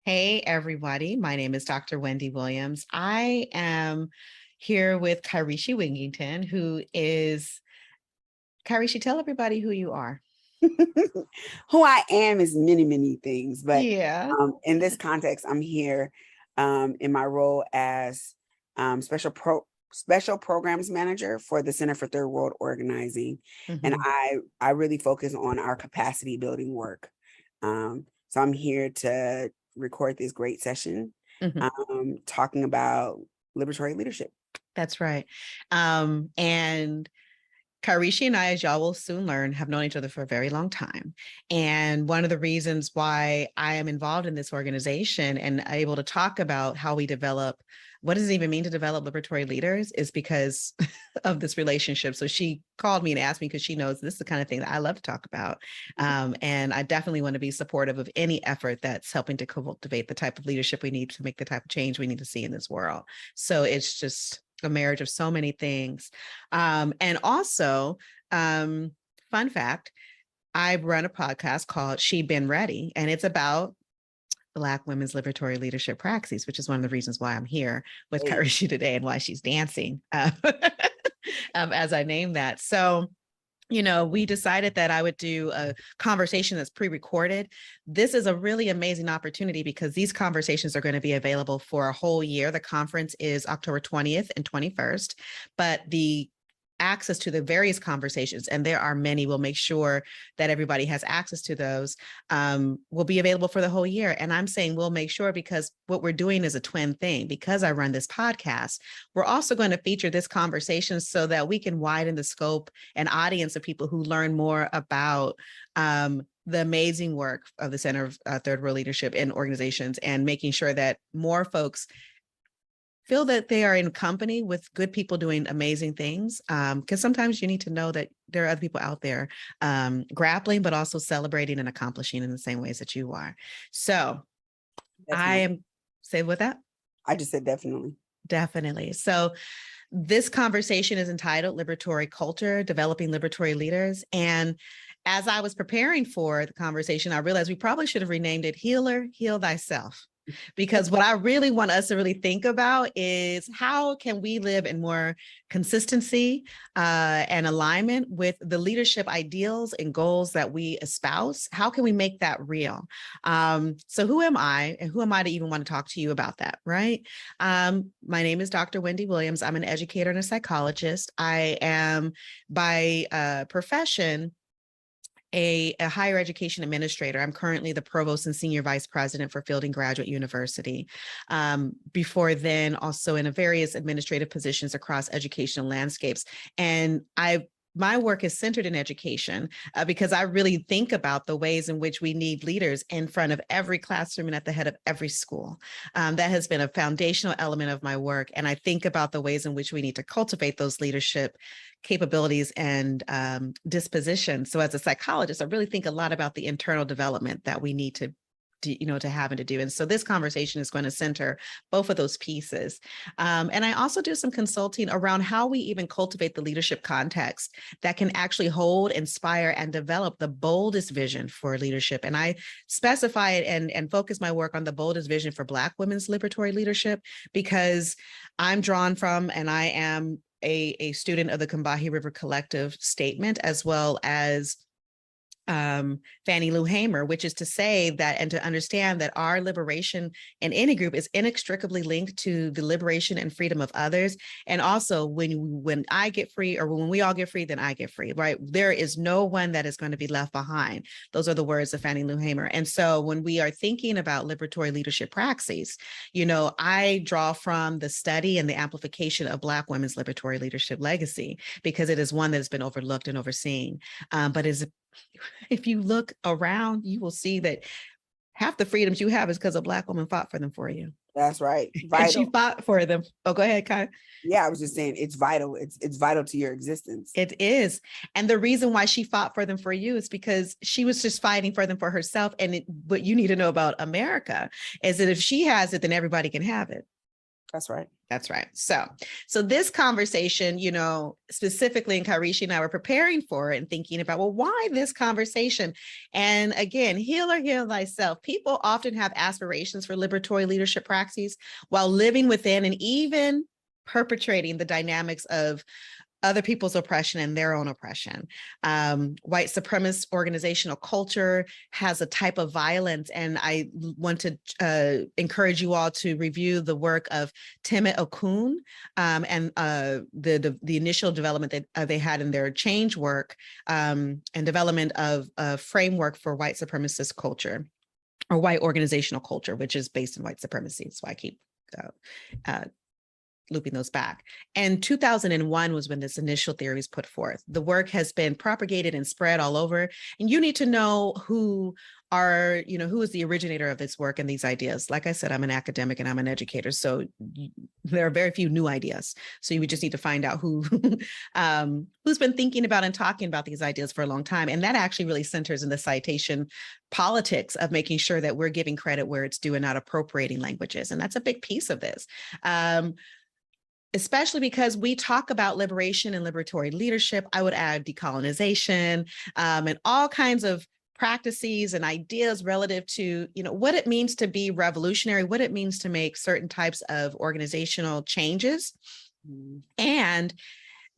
Hey, everybody. My name is Dr. Wendi Williams. I am here with Kyrishi Wingington, who is, Kyrishi, tell everybody who you are. Who I am is many, many things, but Yeah. in this context, I'm here in my role as special programs manager for the Center for Third World Organizing, and Mhm. I really focus on our capacity building work. So I'm here to record this great session, Mhm. talking about liberatory leadership. That's right. And Karishi and I, as y'all will soon learn, have known each other for a very long time. And one of the reasons why I am involved in this organization and able to talk about how we develop, what does it even mean to develop liberatory leaders, is because of this relationship. So she called me and asked me because she knows this is the kind of thing that I love to talk about. And I definitely want to be supportive of any effort that's helping to cultivate the type of leadership we need to make the type of change we need to see in this world. So it's just a marriage of so many things. And also, fun fact, I run a podcast called She Been Ready, and it's about Black women's liberatory leadership praxis, which is one of the reasons why I'm here with Hey, Karishi today and why she's dancing as I name that. So, we decided that I would do a conversation that's pre-recorded. This is a really amazing opportunity because these conversations are going to be available for a whole year. The conference is October 20th and 21st, but the access to the various conversations, and there are many, we'll make sure that everybody has access to those, will be available for the whole year. And I'm saying we'll make sure because what we're doing is a twin thing. Because I run this podcast, we're also going to feature this conversation so that we can widen the scope and audience of people who learn more about the amazing work of the Center of Third World Leadership in organizations, and making sure that more folks feel that they are in company with good people doing amazing things. Because sometimes you need to know that there are other people out there grappling, but also celebrating and accomplishing in the same ways that you are. So I definitely. am, say with that? I just said definitely. Definitely. So this conversation is entitled Liberatory Culture, Developing Liberatory Leaders. And as I was preparing for the conversation, I realized we probably should have renamed it Healer, Heal Thyself. Because what I really want us to really think about is how can we live in more consistency and alignment with the leadership ideals and goals that we espouse? How can we make that real? So who am I, and who am I to even want to talk to you about that, right? My name is Dr. Wendi Williams. I'm an educator and a psychologist. I am by profession a higher education administrator. I'm currently the provost and senior vice president for Fielding Graduate University. Before then, also in various administrative positions across educational landscapes. And my work is centered in education because I really think about the ways in which we need leaders in front of every classroom and at the head of every school. That has been a foundational element of my work. And I think about the ways in which we need to cultivate those leadership capabilities and dispositions. So as a psychologist, I really think a lot about the internal development that we need to have and to do. And so this conversation is going to center both of those pieces. And I also do some consulting around how we even cultivate the leadership context that can actually hold, inspire, and develop the boldest vision for leadership. And I specify it and focus my work on the boldest vision for Black women's liberatory leadership, because I'm drawn from, and I am a student of the Combahee River Collective statement, as well as Fannie Lou Hamer, which is to say that, and to understand that our liberation in any group is inextricably linked to the liberation and freedom of others. And also when I get free, or when we all get free, then I get free, right? There is no one that is going to be left behind. Those are the words of Fannie Lou Hamer. And so when we are thinking about liberatory leadership praxis, I draw from the study and the amplification of Black women's liberatory leadership legacy, because it is one that has been overlooked and overseen, but is if you look around, you will see that half the freedoms you have is because a Black woman fought for them for you. That's right. And she Vital. fought for them. Oh, go ahead, Kai. Yeah, I was just saying it's vital. It's vital to your existence. It is. And the reason why she fought for them for you is because she was just fighting for them for herself. And what you need to know about America is that if she has it, then everybody can have it. That's right. That's right. So this conversation, specifically, and Kaireshi and I were preparing for it and thinking about, well, why this conversation? And again, heal thyself. People often have aspirations for liberatory leadership praxis while living within and even perpetrating the dynamics of other people's oppression and their own oppression. White supremacist organizational culture has a type of violence, and I want to encourage you all to review the work of Timothy Okun and the initial development that they had in their change work and development of a framework for white supremacist culture or white organizational culture, which is based in white supremacy. So I keep looping those back. And 2001 was when this initial theory was put forth. The work has been propagated and spread all over. And you need to know who is the originator of this work and these ideas. Like I said, I'm an academic and I'm an educator. So there are very few new ideas. So you would just need to find out who's been thinking about and talking about these ideas for a long time. And that actually really centers in the citation politics of making sure that we're giving credit where it's due and not appropriating languages. And that's a big piece of this. Especially because we talk about liberation and liberatory leadership. I would add decolonization and all kinds of practices and ideas relative to, what it means to be revolutionary, what it means to make certain types of organizational changes. And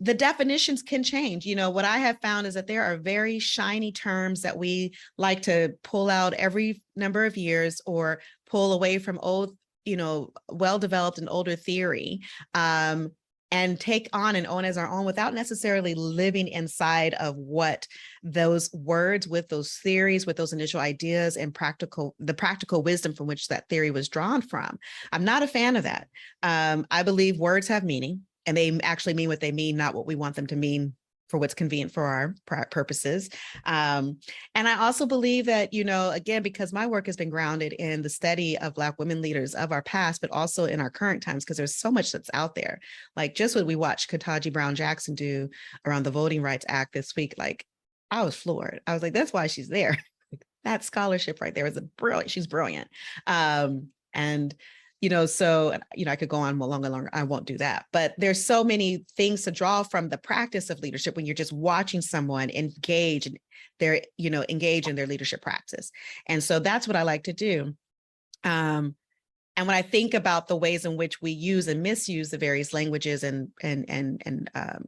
the definitions can change. What I have found is that there are very shiny terms that we like to pull out every number of years or pull away from old, well-developed and older theory and take on and own as our own without necessarily living inside of what those words with those theories, with those initial ideas and the practical wisdom from which that theory was drawn from. I'm not a fan of that. I believe words have meaning and they actually mean what they mean, not what we want them to mean for what's convenient for our purposes. And I also believe that, again, because my work has been grounded in the study of Black women leaders of our past, but also in our current times, because there's so much that's out there. Like just what we watched Ketanji Brown Jackson do around the Voting Rights Act this week, like I was floored. I was like, that's why she's there. That scholarship right there is she's brilliant. So, I could go on longer. I won't do that. But there's so many things to draw from the practice of leadership when you're just watching someone engage in their leadership practice. And so that's what I like to do. And when I think about the ways in which we use and misuse the various languages and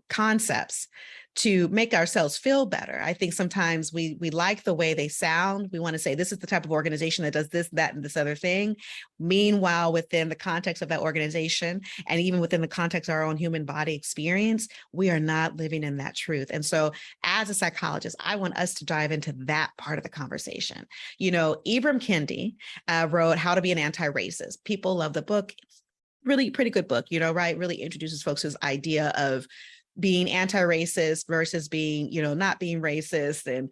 concepts to make ourselves feel better, I think sometimes we like the way they sound. We want to say, this is the type of organization that does this, that, and this other thing. Meanwhile, within the context of that organization, and even within the context of our own human body experience, we are not living in that truth. And so as a psychologist, I want us to dive into that part of the conversation. Ibram Kendi wrote How to Be an Anti-Racist. People love the book. Really pretty good book, right? Really introduces folks to this idea of being anti-racist versus being, not being racist and,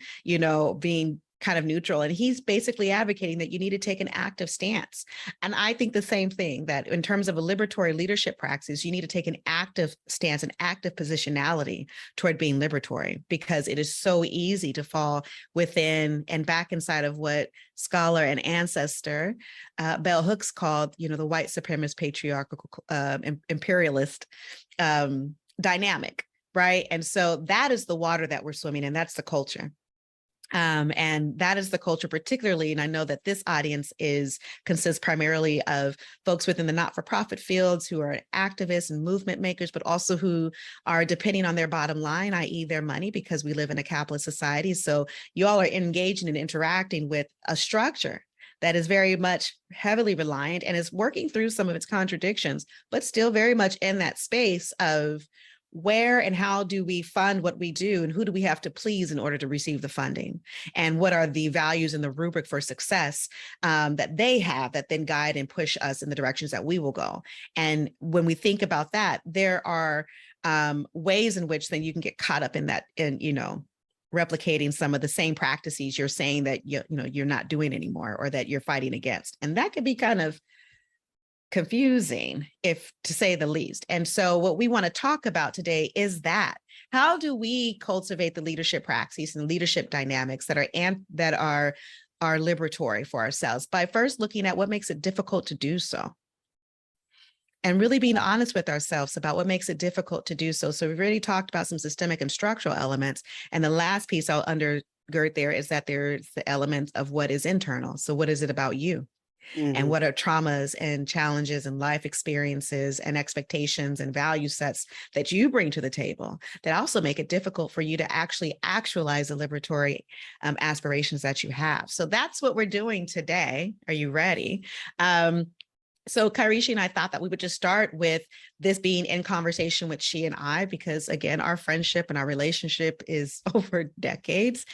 being kind of neutral. And he's basically advocating that you need to take an active stance. And I think the same thing, that in terms of a liberatory leadership praxis, you need to take an active stance, an active positionality toward being liberatory, because it is so easy to fall within and back inside of what scholar and ancestor Bell Hooks called, the white supremacist patriarchal imperialist dynamic, right? And so that is the water that we're swimming in. That's the culture. And that is the culture particularly, and I know that this audience consists primarily of folks within the not-for-profit fields who are activists and movement makers, but also who are depending on their bottom line, i.e. their money, because we live in a capitalist society. So you all are engaging and interacting with a structure that is very much heavily reliant and is working through some of its contradictions, but still very much in that space of where and how do we fund what we do, and who do we have to please in order to receive the funding, and what are the values and the rubric for success that they have that then guide and push us in the directions that we will go. And when we think about that, there are ways in which then you can get caught up in that, and replicating some of the same practices you're saying that you're not doing anymore, or that you're fighting against, and that could be kind of confusing, if to say the least. And so what we want to talk about today is that how do we cultivate the leadership praxis and leadership dynamics that are liberatory for ourselves, by first looking at what makes it difficult to do so. and really being honest with ourselves about what makes it difficult to do so. So we've already talked about some systemic and structural elements. And the last piece I'll undergird there is that there's the element of what is internal. So what is it about you? And what are traumas and challenges and life experiences and expectations and value sets that you bring to the table that also make it difficult for you to actually actualize the liberatory aspirations that you have. So that's what we're doing today. Are you ready? So Kaireshi and I thought that we would just start with this being in conversation with she and I, because again, our friendship and our relationship is over decades.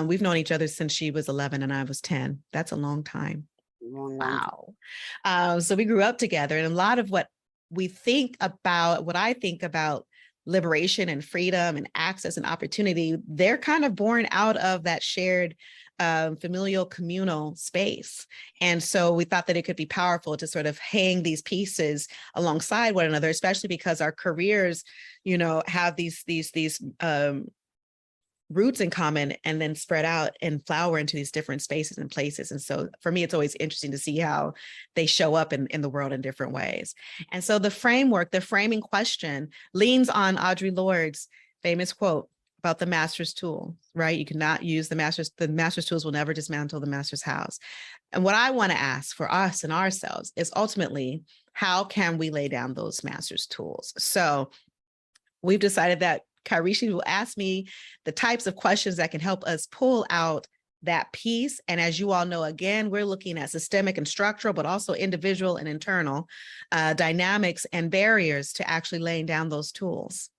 We've known each other since she was 11 and I was 10. That's a long time. Wow. So we grew up together, and a lot of what I think about liberation and freedom and access and opportunity, they're kind of born out of that shared familial communal space. And so we thought that it could be powerful to sort of hang these pieces alongside one another, especially because our careers, have these roots in common and then spread out and flower into these different spaces and places. And so for me, it's always interesting to see how they show up in the world in different ways. And so the framing question leans on Audre Lorde's famous quote about the master's tool, right? You cannot use the master's tools will never dismantle the master's house. And what I want to ask for us and ourselves is ultimately, how can we lay down those master's tools? So we've decided that Kaireshi will ask me the types of questions that can help us pull out that piece. And as you all know, again, we're looking at systemic and structural, but also individual and internal dynamics and barriers to actually laying down those tools.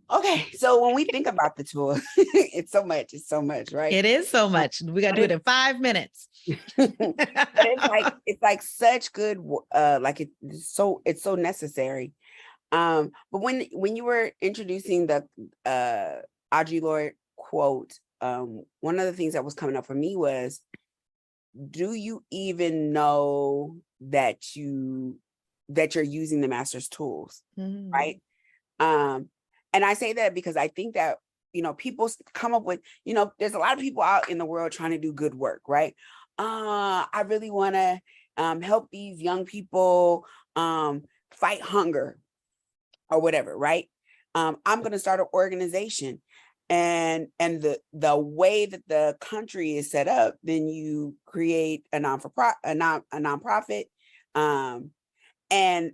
Okay, so when we think about the tool, it's so much, right? It is so much. We got to do it in 5 minutes. But it's like such good, it's so necessary. But when you were introducing the Audre Lorde quote, one of the things that was coming up for me was, do you even know that you're using the master's tools, right? And I say that because I think that, people come up with, there's a lot of people out in the world trying to do good work, right? I really want to help these young people fight hunger or whatever, right? I'm going to start an organization, and the way that the country is set up, then you create a nonprofit, and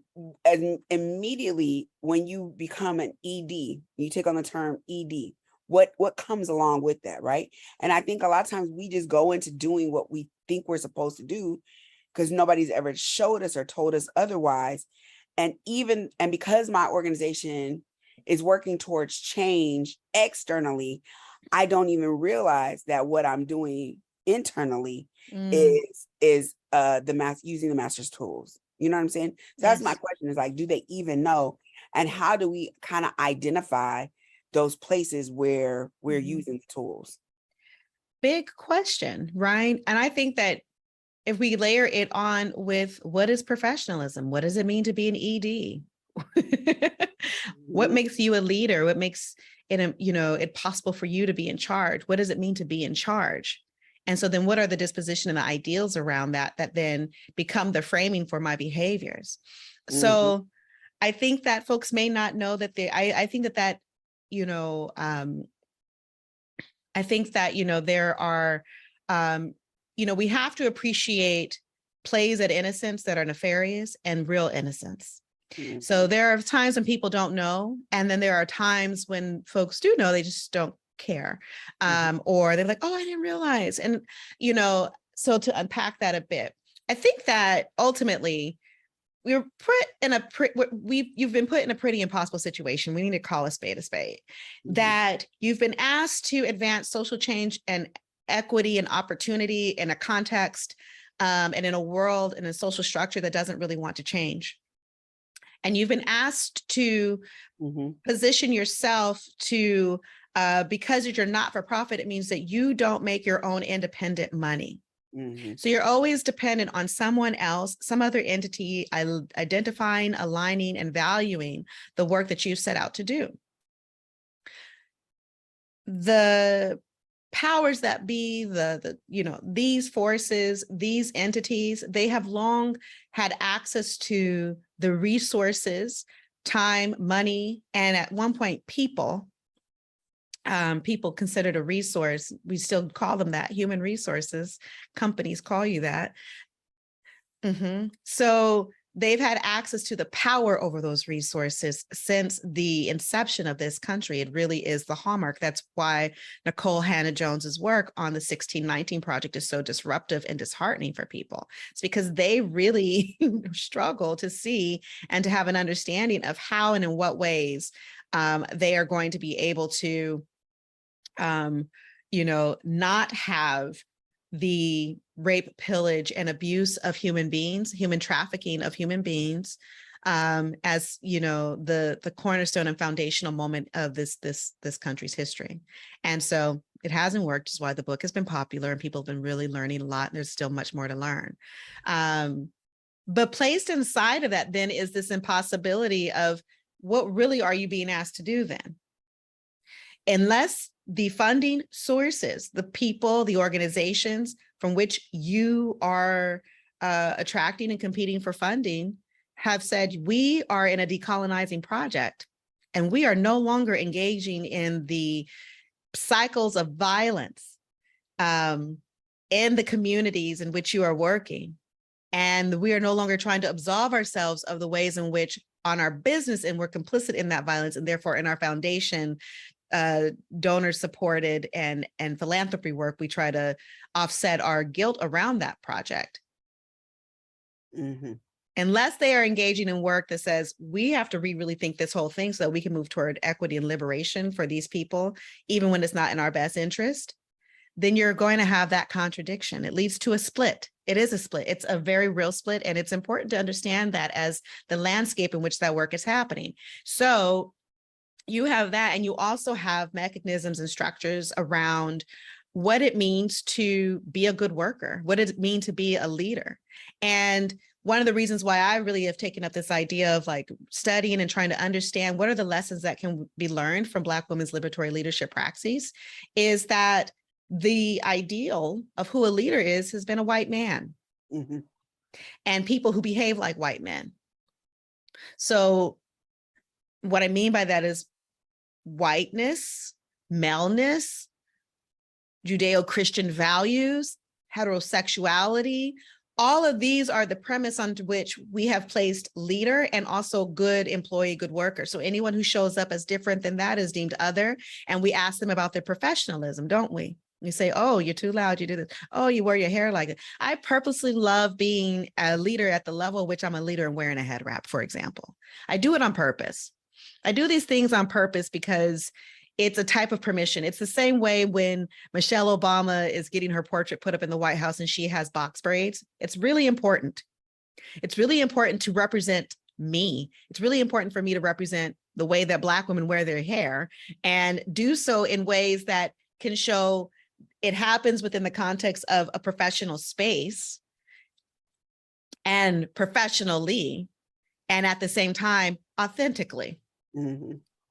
immediately when you become an ED, you take on the term ED. What comes along with that, right? And I think a lot of times we just go into doing what we think we're supposed to do because nobody's ever showed us or told us otherwise. And because my organization is working towards change externally, I don't even realize that what I'm doing internally is using the master's tools. You know what I'm saying? So that's my question, is like, do they even know? And how do we kind of identify those places where we're using the tools? Big question, right? And I think that if we layer it on with what is professionalism, what does it mean to be an ED? What makes you a leader? What makes it possible for you to be in charge? What does it mean to be in charge? And so then what are the disposition and the ideals around that then become the framing for my behaviors? So I think that folks may not know that I think that there are, we have to appreciate plays at innocence that are nefarious and real innocence. So there are times when people don't know, and then there are times when folks do know, they just don't care, or they're like, oh, I didn't realize. And so to unpack that a bit, I think that ultimately you've been put in a pretty impossible situation. We need to call a spade, that you've been asked to advance social change and equity and opportunity in a context and in a world, in a social structure that doesn't really want to change. And you've been asked to position yourself to, because you're not for profit, it means that you don't make your own independent money. So you're always dependent on someone else, some other entity, identifying, aligning, and valuing the work that you've set out to do. The powers that be, these forces, these entities, they have long had access to the resources, time, money, and at one point, people. People considered a resource. We still call them that, human resources. Companies call you that. So they've had access to the power over those resources since the inception of this country. It really is the hallmark. That's why Nicole Hannah-Jones's work on the 1619 Project is so disruptive and disheartening for people. It's because they really struggle to see and to have an understanding of how and in what ways they are going to be able to, not have the rape, pillage, and abuse of human beings, human trafficking of human beings, as the cornerstone and foundational moment of this country's history. And so it hasn't worked, is why the book has been popular and people have been really learning a lot, and there's still much more to learn. But placed inside of that then is this impossibility of, what really are you being asked to do then? Unless the funding sources, the people, the organizations from which you are attracting and competing for funding have said, we are in a decolonizing project and we are no longer engaging in the cycles of violence in the communities in which you are working. And we are no longer trying to absolve ourselves of the ways in which on our business and we're complicit in that violence, and therefore in our foundation, donor supported and philanthropy work, we try to offset our guilt around that project. Unless they are engaging in work that says we have to really think this whole thing so that we can move toward equity and liberation for these people, even when it's not in our best interest, then you're going to have that contradiction. It leads to a split. It is a split. It's a very real split. And it's important to understand that as the landscape in which that work is happening. So you have that, and you also have mechanisms and structures around what it means to be a good worker, what does it mean to be a leader. And one of the reasons why I really have taken up this idea of like studying and trying to understand what are the lessons that can be learned from Black women's liberatory leadership praxis is that the ideal of who a leader is has been a white man and people who behave like white men. So what I mean by that is whiteness, maleness, Judeo-Christian values, heterosexuality, all of these are the premise on which we have placed leader and also good employee, good worker. So anyone who shows up as different than that is deemed other. And we ask them about their professionalism, don't we? We say, oh, you're too loud, you do this. Oh, you wear your hair like it. I purposely love being a leader at the level at which I'm a leader and wearing a head wrap, for example. I do it on purpose. I do these things on purpose because it's a type of permission. It's the same way when Michelle Obama is getting her portrait put up in the White House and she has box braids. It's really important. It's really important to represent me. It's really important for me to represent the way that Black women wear their hair and do so in ways that can show it happens within the context of a professional space and professionally, and at the same time, authentically.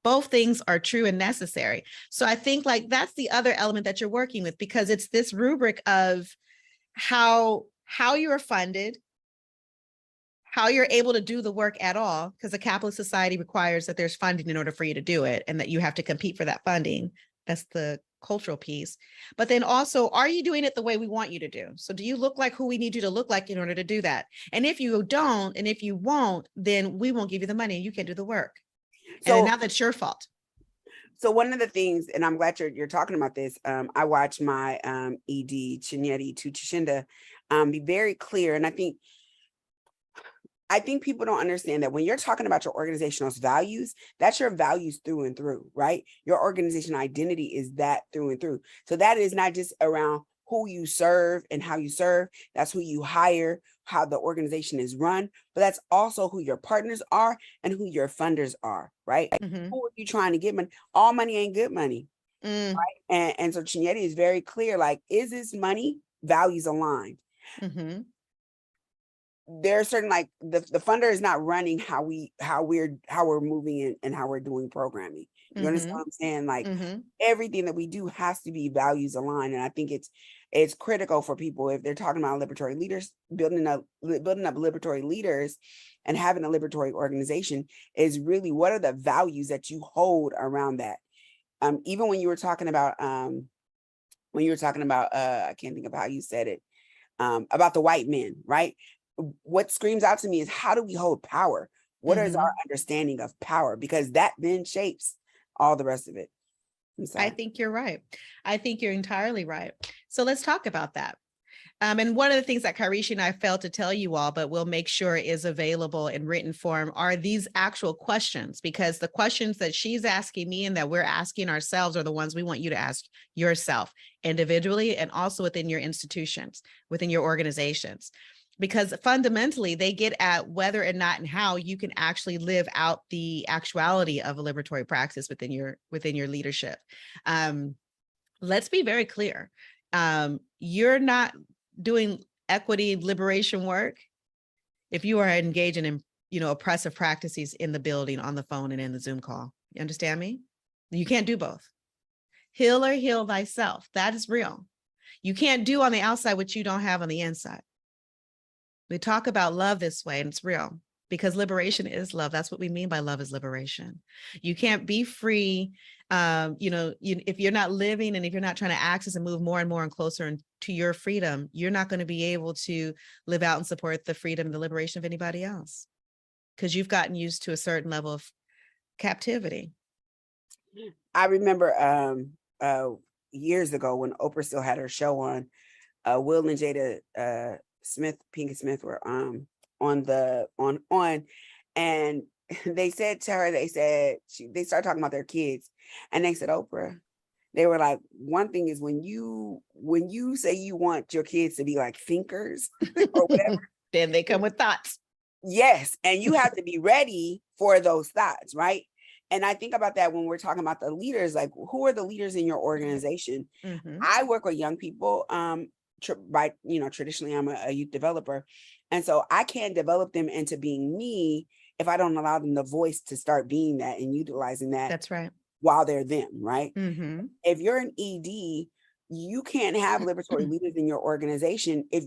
Both things are true and necessary. So I think like that's the other element that you're working with, because it's this rubric of how you are funded, how you're able to do the work at all, because a capitalist society requires that there's funding in order for you to do it and that you have to compete for that funding. That's the cultural piece. But then also, are you doing it the way we want you to do? So do you look like who we need you to look like in order to do that? And if you don't, and if you won't, then we won't give you the money and you can't do the work. So, and now that's your fault. So one of the things, and I'm glad you're talking about this, I watched my ED Chinyere Tuchinda be very clear. And I think people don't understand that when you're talking about your organizational values, that's your values through and through, right? Your organizational identity is that through and through. So that is not just around who you serve and how you serve, that's who you hire, how the organization is run, but that's also who your partners are and who your funders are, right? Who are you trying to get money? All money ain't good money, right? And so Chinyere is very clear, like, is this money values aligned? There are certain, like the funder is not running how we're moving in and how we're doing programming. You understand what I'm saying? Like Mm-hmm. everything that we do has to be values aligned. And I think it's critical for people if they're talking about liberatory leaders, building up liberatory leaders and having a liberatory organization is really what are the values that you hold around that. Even when you were talking about I can't think of how you said it, about the white men, right? What screams out to me is how do we hold power? What is our understanding of power? Because that then shapes all the rest of it. I think you're right. I think you're entirely right. So let's talk about that. And one of the things that Kairisha and I failed to tell you all, but we'll make sure is available in written form, are these actual questions, because the questions that she's asking me and that we're asking ourselves are the ones we want you to ask yourself individually and also within your institutions, within your organizations, because fundamentally they get at whether or not and how you can actually live out the actuality of a liberatory practice within your leadership. Let's be very clear. You're not doing equity liberation work if you are engaging in, oppressive practices in the building, on the phone, and in the Zoom call. You understand me? You can't do both. Heal or heal thyself. That is real. You can't do on the outside what you don't have on the inside. We talk about love this way, and it's real because liberation is love. That's what we mean by love is liberation. You can't be free. If you're not living and if you're not trying to access and move more and more and closer to your freedom, you're not going to be able to live out and support the freedom and the liberation of anybody else because you've gotten used to a certain level of captivity. I remember years ago when Oprah still had her show on, Will and Jada Pinkett Smith were on and they said to her, they started talking about their kids and they said, Oprah, they were like, one thing is when you say you want your kids to be like thinkers or whatever, then they come with thoughts. Yes. And you have to be ready for those thoughts. Right. And I think about that when we're talking about the leaders, like who are the leaders in your organization? I work with young people. Traditionally I'm a youth developer. And so I can't develop them into being me if I don't allow them the voice to start being that and utilizing that. That's right. While they're them, right? If you're an ED, you can't have liberatory leaders in your organization if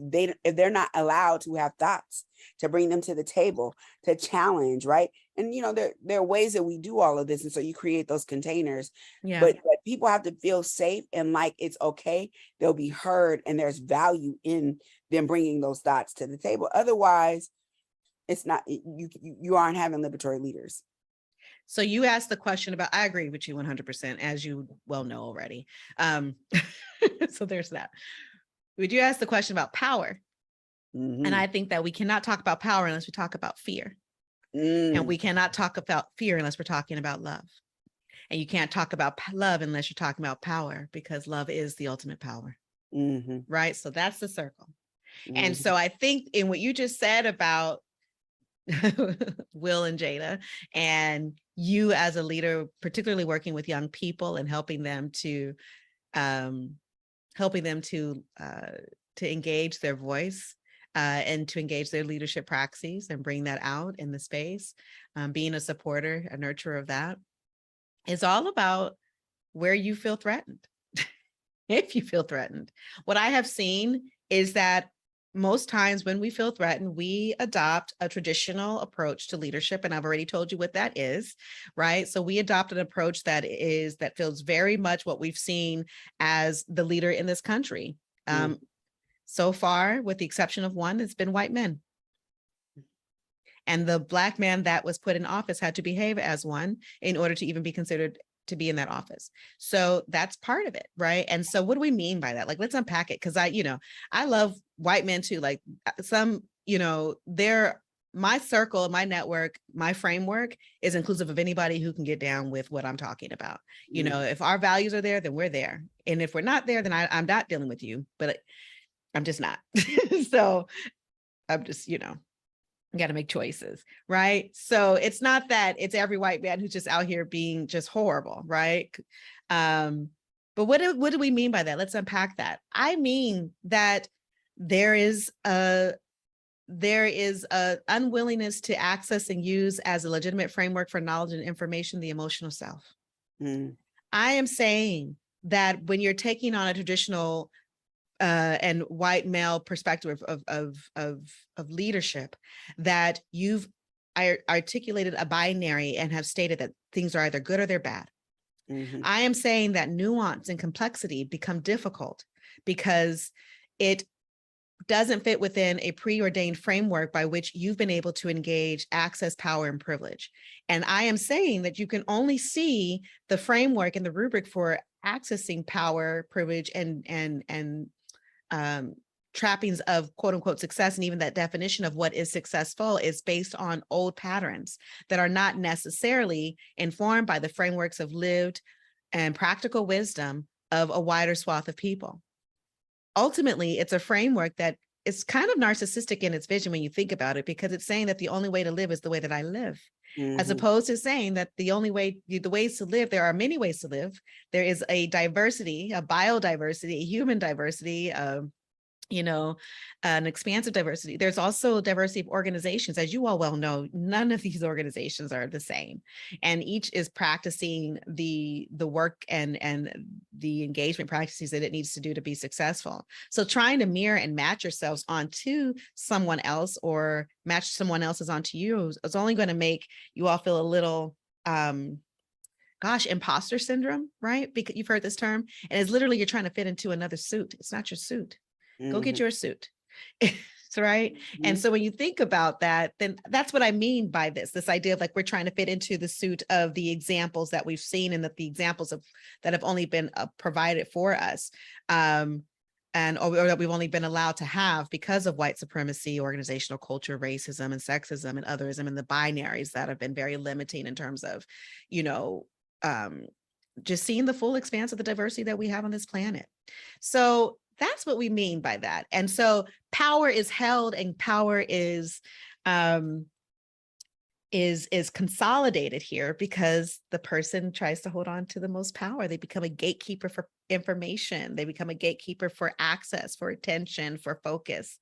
they're not allowed to have thoughts, to bring them to the table, to challenge, right? And there are ways that we do all of this, and so you create those containers. Yeah. But people have to feel safe and like it's okay. They'll be heard, and there's value in them bringing those thoughts to the table. Otherwise, it's not you aren't having liberatory leaders. So you asked the question about, I agree with you 100%, as you well know already. So there's that. Would you ask the question about power? And I think that we cannot talk about power unless we talk about fear. And we cannot talk about fear unless we're talking about love. And you can't talk about love unless you're talking about power, because love is the ultimate power. Right? So that's the circle. And so I think in what you just said about Will and Jada, and you as a leader, particularly working with young people and helping them to engage their voice and to engage their leadership praxis and bring that out in the space, being a supporter, a nurturer of that, is all about where you feel threatened. If you feel threatened, what I have seen is that most times when we feel threatened, we adopt a traditional approach to leadership. And I've already told you what that is, right? So we adopt an approach that feels very much what we've seen as the leader in this country. So far, with the exception of one, it's been white men. And the Black man that was put in office had to behave as one in order to even be considered to be in that office. So that's part of it, right? And so what do we mean by that? Like, let's unpack it. Cause I love white men too. Like some, my circle, my network, my framework is inclusive of anybody who can get down with what I'm talking about. If our values are there, then we're there. And if we're not there, then I'm not dealing with you, but I'm just not. So I'm just, got to make choices, right? So it's not that it's every white man who's just out here being just horrible, right? But what do we mean by that? Let's unpack that. I mean that there is a unwillingness to access and use as a legitimate framework for knowledge and information the emotional self. I am saying that when you're taking on a traditional and white male perspective of leadership, that you've articulated a binary and have stated that things are either good or they're bad. I am saying that nuance and complexity become difficult because it doesn't fit within a preordained framework by which you've been able to engage access, power, and privilege. And I am saying that you can only see the framework and the rubric for accessing power, privilege, and trappings of quote unquote success. And even that definition of what is successful is based on old patterns that are not necessarily informed by the frameworks of lived and practical wisdom of a wider swath of people. Ultimately, it's a framework that is kind of narcissistic in its vision when you think about it, because it's saying that the only way to live is the way that I live, as opposed to saying that the ways to live, there are many ways to live. There is a diversity, a biodiversity, a human diversity, an expansive diversity. There's also diversity of organizations. As you all well know, none of these organizations are the same, and each is practicing the work and the engagement practices that it needs to do to be successful. So trying to mirror and match yourselves onto someone else or match someone else's onto you is only going to make you all feel a little imposter syndrome, right? Because you've heard this term, and it's literally you're trying to fit into another suit. It's not your suit. Go get your suit. Right. And so when you think about that, then that's what I mean by this idea of like, we're trying to fit into the suit of the examples that we've seen, and that the examples that have only been provided for us, or that we've only been allowed to have because of white supremacy, organizational culture, racism and sexism and otherism, and the binaries that have been very limiting in terms of, just seeing the full expanse of the diversity that we have on this planet. So that's what we mean by that. And so power is held, and power is consolidated here because the person tries to hold on to the most power. They become a gatekeeper for information. They become a gatekeeper for access, for attention, for focus.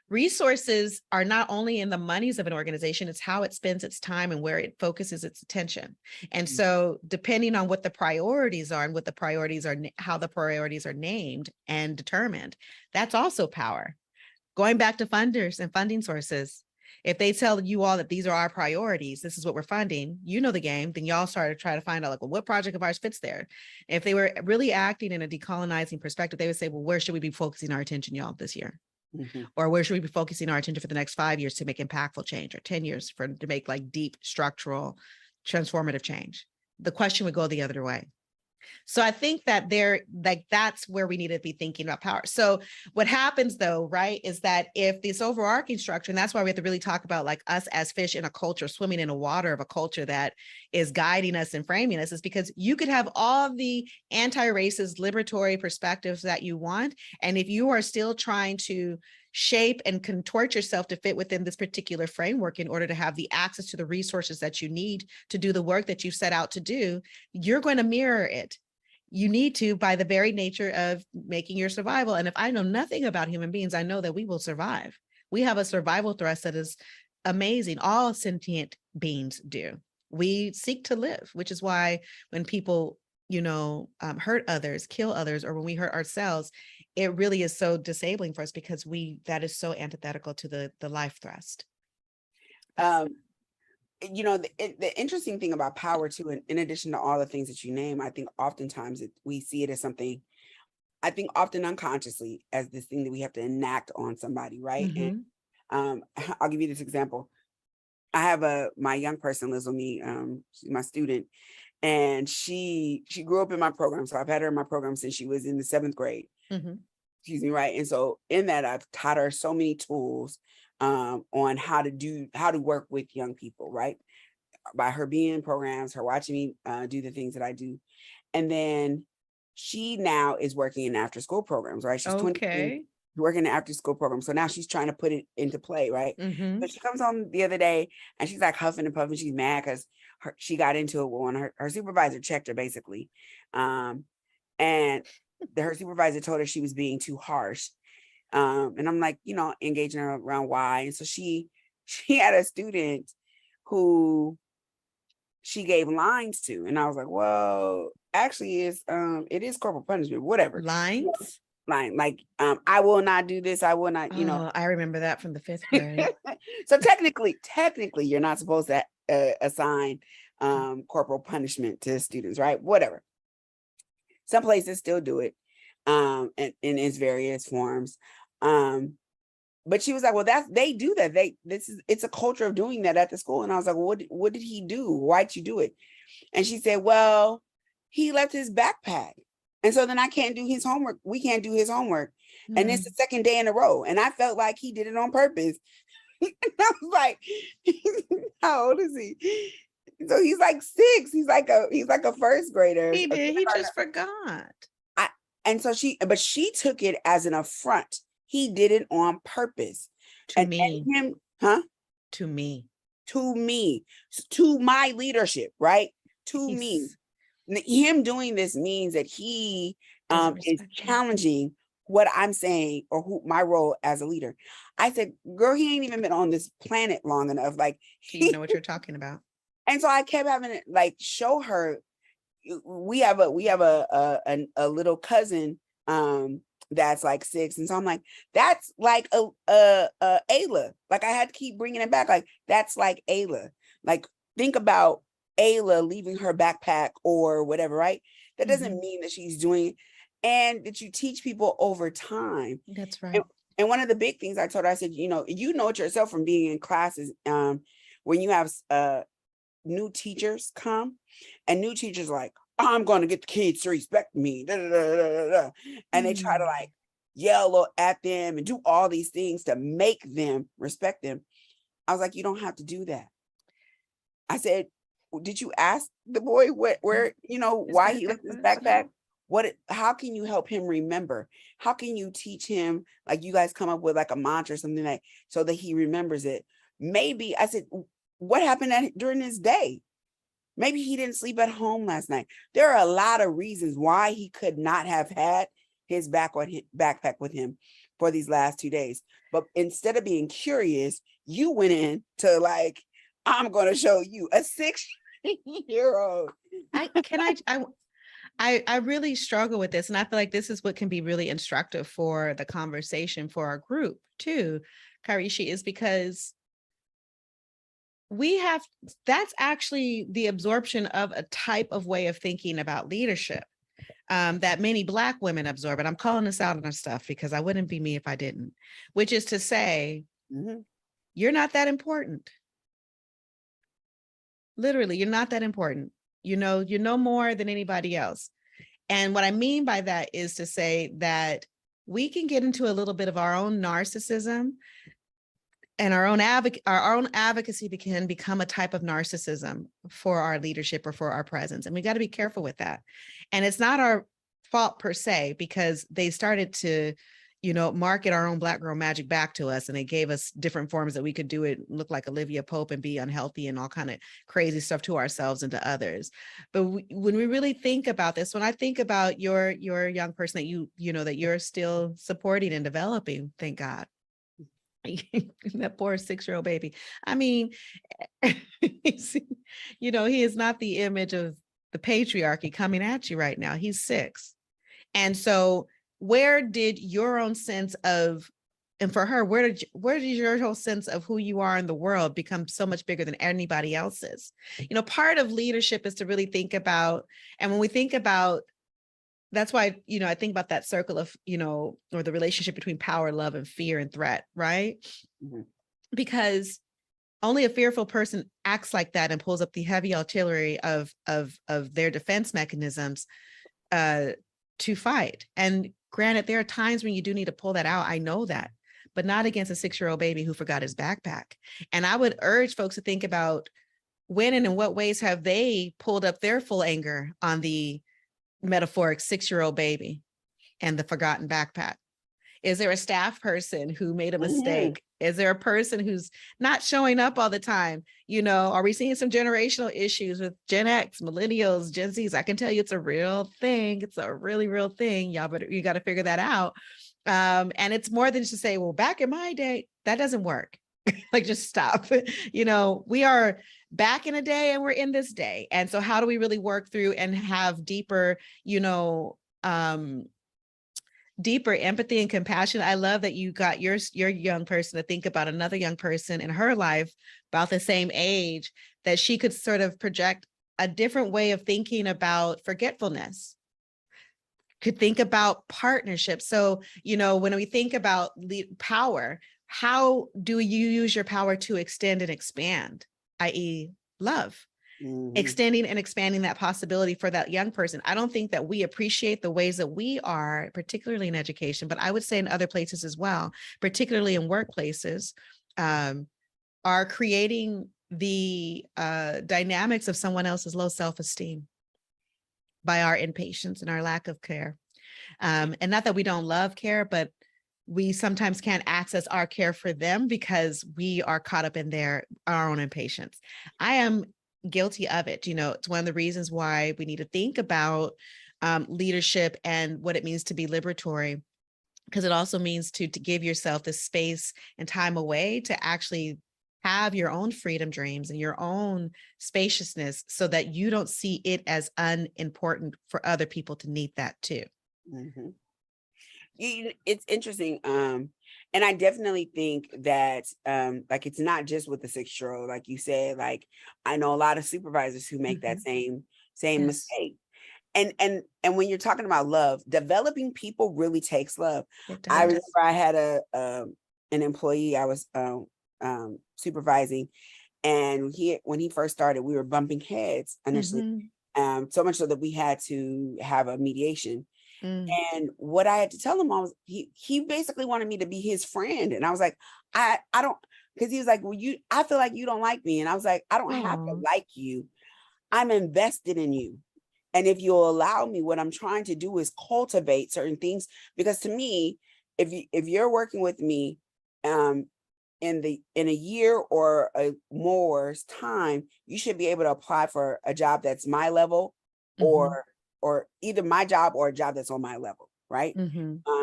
Resources are not only in the monies of an organization, it's how it spends its time and where it focuses its attention. And so depending on what the priorities are and what the priorities are, how the priorities are named and determined, that's also power. Going back to funders and funding sources, if they tell you all that these are our priorities, this is what we're funding, the game, then y'all start to try to find out like, well, what project of ours fits there? If they were really acting in a decolonizing perspective, they would say, well, where should we be focusing our attention, y'all, this year? Or where should we be focusing our attention for the next 5 years to make impactful change, or 10 years to make like deep structural transformative change? The question would go the other way. So I think that that's where we need to be thinking about power. So what happens though, right, is that if this overarching structure, and that's why we have to really talk about like us as fish in a culture, swimming in a water of a culture that is guiding us and framing us, is because you could have all the anti-racist liberatory perspectives that you want. And if you are still trying to shape and contort yourself to fit within this particular framework in order to have the access to the resources that you need to do the work that you've set out to do, you're going to mirror it. You need to, by the very nature of making your survival. And if I know nothing about human beings, I know that we will survive. We have a survival thrust that is amazing. All sentient beings do. We seek to live, which is why when people, hurt others, kill others, or when we hurt ourselves, it really is so disabling for us because that is so antithetical to the life thrust. The interesting thing about power too, in addition to all the things that you name, I think oftentimes we see it as something, I think often unconsciously, as this thing that we have to enact on somebody, right? And I'll give you this example. I have my young person lives with me, she's my student, and she grew up in my program. So I've had her in my program since she was in the 7th grade. Excuse me, right? And so in that, I've taught her so many tools on how to work with young people, right? By her being in programs, her watching me do the things that I do. And then she now is working in after school programs, right? She's 20, working in after school program. So now she's trying to put it into play, right? But she comes home the other day and she's like huffing and puffing. She's mad because she got into it when her supervisor checked her basically. And her supervisor told her she was being too harsh. And I'm like, engaging her around why. And so she had a student who she gave lines to. And I was like, well, actually it is corporal punishment, whatever. Lines? Line, like, I will not do this. I will not, Oh, I remember that from the 5th grade. So technically, you're not supposed to assign corporal punishment to students, right? Whatever. Some places still do it, in its various forms. But she was like, well, they do that. It's a culture of doing that at the school. And I was like, well, what did he do? Why'd you do it? And she said, well, he left his backpack. And so then I can't do his homework. We can't do his homework. And it's the second day in a row. And I felt like he did it on purpose. And I was like, how old is he? So he's like 6. He's like a first grader. He did. He just forgot. And so she took it as an affront. He did it on purpose. To me. And him, huh? To me. To my leadership, right? To me. Him doing this means that he is challenging what I'm saying or my role as a leader. I said, girl, he ain't even been on this planet long enough. Like, do you know what you're talking about? And so I kept having to like show her. We have a little cousin that's like 6, and so I'm like, that's like a Ayla. Like, I had to keep bringing it back. Like, that's like Ayla. Like, think about Ayla leaving her backpack or whatever, right? That doesn't mean that she's doing it, and that you teach people over time. That's right. And one of the big things I told her, I said, you know it yourself from being in classes, when you have new teachers come, and new teachers like, I'm going to get the kids to respect me, da, da, da, da, da. And they try to like yell at them and do all these things to make them respect them. I was like, you don't have to do that. I said, did you ask the boy where why he left his backpack? How can you help him remember? How can you teach him, like, you guys come up with like a mantra or something like, so that he remembers it? Maybe I said, what happened during his day? Maybe he didn't sleep at home last night. There are a lot of reasons why he could not have had his backpack with him for these last 2 days. But instead of being curious, you went in to like, I'm going to show you a 6-year-old. I really struggle with this. And I feel like this is what can be really instructive for the conversation for our group too, Karishi, is because that's actually the absorption of a type of way of thinking about leadership that many Black women absorb. And I'm calling this out on our stuff because I wouldn't be me if I didn't, which is to say, you're not that important. Literally, you're not that important. You know more than anybody else. And what I mean by that is to say that we can get into a little bit of our own narcissism, and our own advocacy can become a type of narcissism for our leadership or for our presence. And we got to be careful with that. And it's not our fault per se, because they started to, market our own Black girl magic back to us. And they gave us different forms that we could do it, look like Olivia Pope and be unhealthy and all kind of crazy stuff to ourselves and to others. But when we really think about this, when I think about your young person that that you're still supporting and developing, thank God. That poor 6-year-old baby. I mean, he is not the image of the patriarchy coming at you right now. He's 6. And so where did your own sense of, and for her, where did your whole sense of who you are in the world become so much bigger than anybody else's? Part of leadership is to really think about, and when we think about, that's why, I think about that circle of, or the relationship between power, love, and fear and threat, right? Because only a fearful person acts like that and pulls up the heavy artillery of their defense mechanisms to fight. And granted, there are times when you do need to pull that out. I know that, but not against a 6-year-old baby who forgot his backpack. And I would urge folks to think about when and in what ways have they pulled up their full anger on the metaphoric 6-year-old baby and the forgotten backpack. Is there a staff person who made a mistake? Is there a person who's not showing up all the time? Are we seeing some generational issues with Gen X, millennials, Gen Zs? I can tell you it's a real thing. It's a really real thing. Y'all, but you got to figure that out. And it's more than just to say, well, back in my day, that doesn't work. Like, just stop. We are back in a day and we're in this day. And so how do we really work through and have deeper, deeper empathy and compassion? I love that you got your young person to think about another young person in her life about the same age, that she could sort of project a different way of thinking about forgetfulness, could think about partnership. So, when we think about power, how do you use your power to extend and expand, i.e. love? Extending and expanding that possibility for that young person. I don't think that we appreciate the ways that we are, particularly in education, but I would say in other places as well, particularly in workplaces, are creating the dynamics of someone else's low self-esteem by our impatience and our lack of care. And not that we don't love care, but we sometimes can't access our care for them because we are caught up in our own impatience. I am guilty of it. It's one of the reasons why we need to think about leadership and what it means to be liberatory, because it also means to give yourself the space and time away to actually have your own freedom dreams and your own spaciousness, so that you don't see it as unimportant for other people to need that too. It's interesting. And I definitely think that like, it's not just with the 6-year-old, like you said. Like, I know a lot of supervisors who make that same Yes. mistake. And when you're talking about love, developing people really takes love. I remember I had an employee I was supervising, and when he first started, we were bumping heads initially, so much so that we had to have a mediation. And what I had to tell him, he basically wanted me to be his friend. And I was like, I don't, because he was like, well, I feel like you don't like me. And I was like, I don't have to like you. I'm invested in you. And if you'll allow me, what I'm trying to do is cultivate certain things. Because to me, if you're working with me, in a year or more's time, you should be able to apply for a job that's my level, or either my job or a job that's on my level, right?